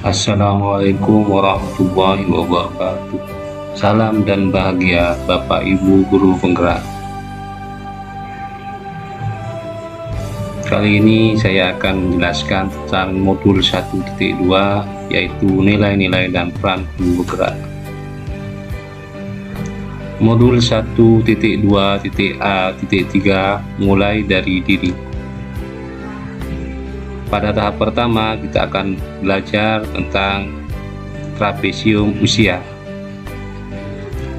Assalamualaikum warahmatullahi wabarakatuh. Salam dan bahagia Bapak Ibu Guru Penggerak. Kali ini saya akan menjelaskan tentang modul 1.2, yaitu nilai-nilai dan peran guru penggerak. Modul 1.2.A.3 mulai dari diri. Pada tahap pertama kita akan belajar tentang trapesium usia.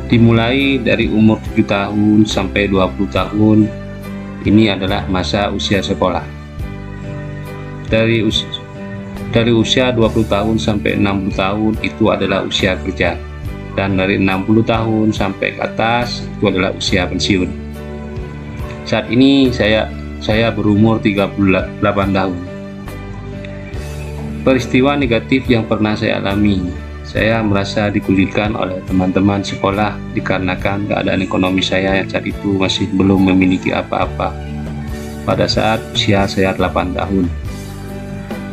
Dimulai dari umur 7 tahun sampai 20 tahun, ini adalah masa usia sekolah. Dari usia 20 tahun sampai 60 tahun itu adalah usia kerja. Dan dari 60 tahun sampai ke atas itu adalah usia pensiun. Saat ini saya berumur 38 tahun. Peristiwa negatif yang pernah saya alami, saya merasa dikulitkan olai teman-teman sekolah dikarenakan keadaan ekonomi saya yang saat itu masih belum memiliki apa-apa pada saat usia saya 8 tahun.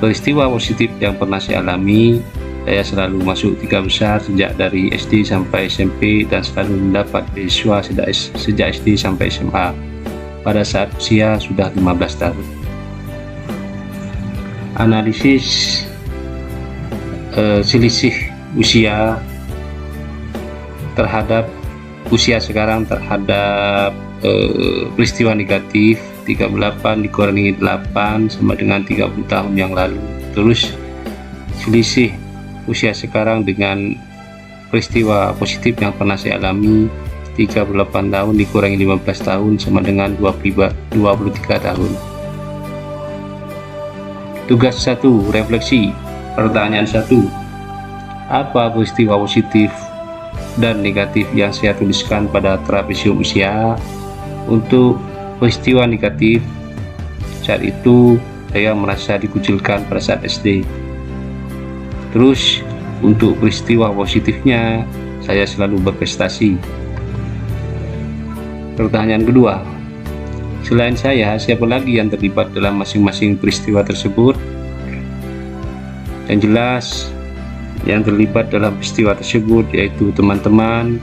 Peristiwa positif yang pernah saya alami, saya selalu masuk 3 besar sejak dari SD sampai SMP dan selalu mendapat beasiswa sejak SD sampai SMA pada saat usia sudah 15 tahun. Analisis selisih usia terhadap usia sekarang terhadap peristiwa negatif 38 dikurangi 8 sama dengan 30 tahun yang lalu. Terus selisih usia sekarang dengan peristiwa positif yang pernah saya alami 38 tahun dikurangi 15 tahun sama dengan 23 tahun. Tugas 1, refleksi. Pertanyaan 1, apa peristiwa positif dan negatif yang saya tuliskan pada trapesium usia? Untuk peristiwa negatif, saat itu saya merasa dikucilkan pada saat SD. Terus untuk peristiwa positifnya, saya selalu berprestasi. Pertanyaan kedua, selain saya, siapa lagi yang terlibat dalam masing-masing peristiwa tersebut? Yang jelas, yang terlibat dalam peristiwa tersebut yaitu teman-teman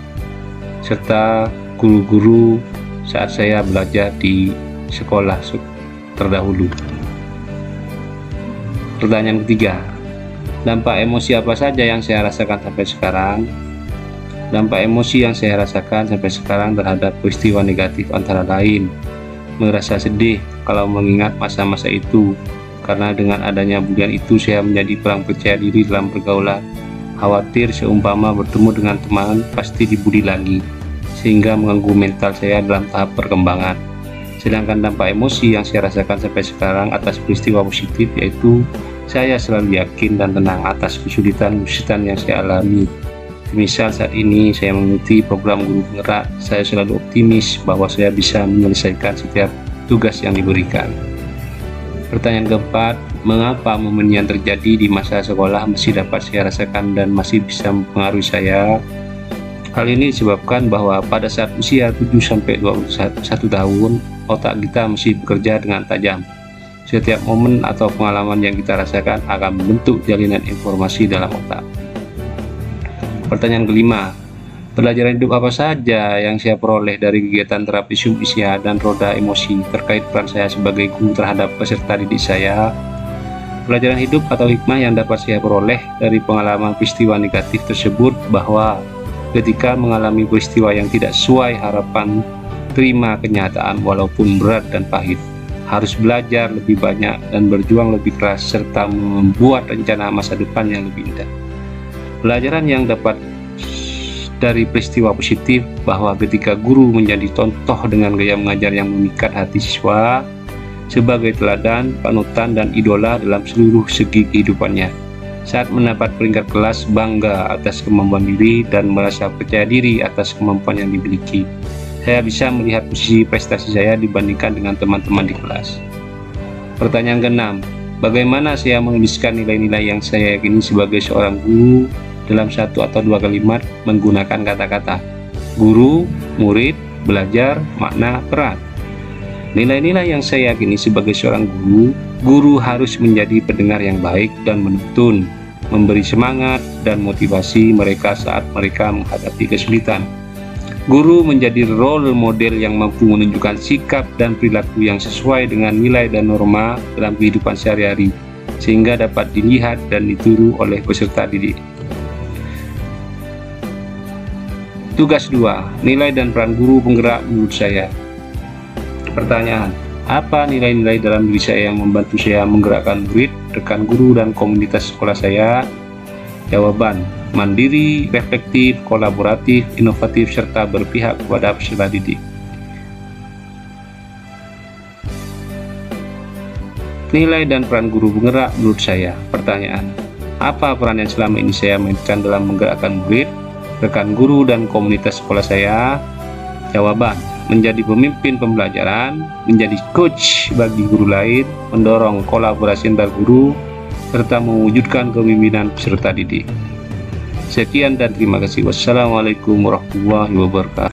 serta guru-guru saat saya belajar di sekolah terdahulu. Pertanyaan ketiga, dampak emosi apa saja yang saya rasakan sampai sekarang? Dampak emosi yang saya rasakan sampai sekarang terhadap peristiwa negatif antara lain merasa sedih kalau mengingat masa-masa itu, karena dengan adanya bulian itu saya menjadi kurang percaya diri dalam pergaulan, khawatir seumpama bertemu dengan teman pasti dibully lagi, sehingga mengganggu mental saya dalam tahap perkembangan. Sedangkan dampak emosi yang saya rasakan sampai sekarang atas peristiwa positif yaitu saya selalu yakin dan tenang atas kesulitan-kesulitan yang saya alami. Misal saat ini saya mengikuti program guru penggerak, saya selalu optimis bahwa saya bisa menyelesaikan setiap tugas yang diberikan. Pertanyaan keempat, mengapa momen yang terjadi di masa sekolah masih dapat saya rasakan dan masih bisa mempengaruhi saya? Hal ini disebabkan bahwa pada saat usia 7-21 tahun, otak kita masih bekerja dengan tajam. Setiap momen atau pengalaman yang kita rasakan akan membentuk jalinan informasi dalam otak. Pertanyaan kelima, pelajaran hidup apa saja yang saya peroleh dari kegiatan trapesium usia dan roda emosi terkait peran saya sebagai guru terhadap peserta didik saya? Pelajaran hidup atau hikmah yang dapat saya peroleh dari pengalaman peristiwa negatif tersebut bahwa ketika mengalami peristiwa yang tidak sesuai harapan, terima kenyataan walaupun berat dan pahit. Harus belajar lebih banyak dan berjuang lebih keras serta membuat rencana masa depan yang lebih indah. Pelajaran yang dapat dari peristiwa positif bahwa ketika guru menjadi contoh dengan gaya mengajar yang memikat hati siswa sebagai teladan, panutan, dan idola dalam seluruh segi kehidupannya. Saat mendapat peringkat kelas, bangga atas kemampuan diri dan merasa percaya diri atas kemampuan yang dimiliki. Saya bisa melihat posisi prestasi saya dibandingkan dengan teman-teman di kelas. Pertanyaan keenam, bagaimana saya menuliskan nilai-nilai yang saya yakini sebagai seorang guru dalam 1 atau 2 kalimat menggunakan kata-kata guru, murid, belajar, makna, peran. Nilai-nilai yang saya yakini sebagai seorang guru harus menjadi pendengar yang baik dan menuntun. memberi semangat dan motivasi mereka saat mereka menghadapi kesulitan. Guru menjadi role model yang mampu menunjukkan sikap dan perilaku yang sesuai dengan nilai dan norma dalam kehidupan sehari-hari, sehingga dapat dilihat dan ditiru oleh peserta didik. Tugas 2. Nilai dan peran guru penggerak menurut saya. Pertanyaan: apa nilai-nilai dalam diri saya yang membantu saya menggerakkan murid, rekan guru, dan komunitas sekolah saya? Jawaban: mandiri, reflektif, kolaboratif, inovatif, serta berpihak kepada peserta didik. Nilai dan peran guru penggerak menurut saya. Pertanyaan: apa peran yang selama ini saya mainkan dalam menggerakkan murid, rekan guru, dan komunitas sekolah saya? Jawaban: menjadi pemimpin pembelajaran, menjadi coach bagi guru lain, mendorong kolaborasi antar guru, serta mewujudkan kepemimpinan peserta didik. Sekian dan terima kasih. Wassalamualaikum warahmatullahi wabarakatuh.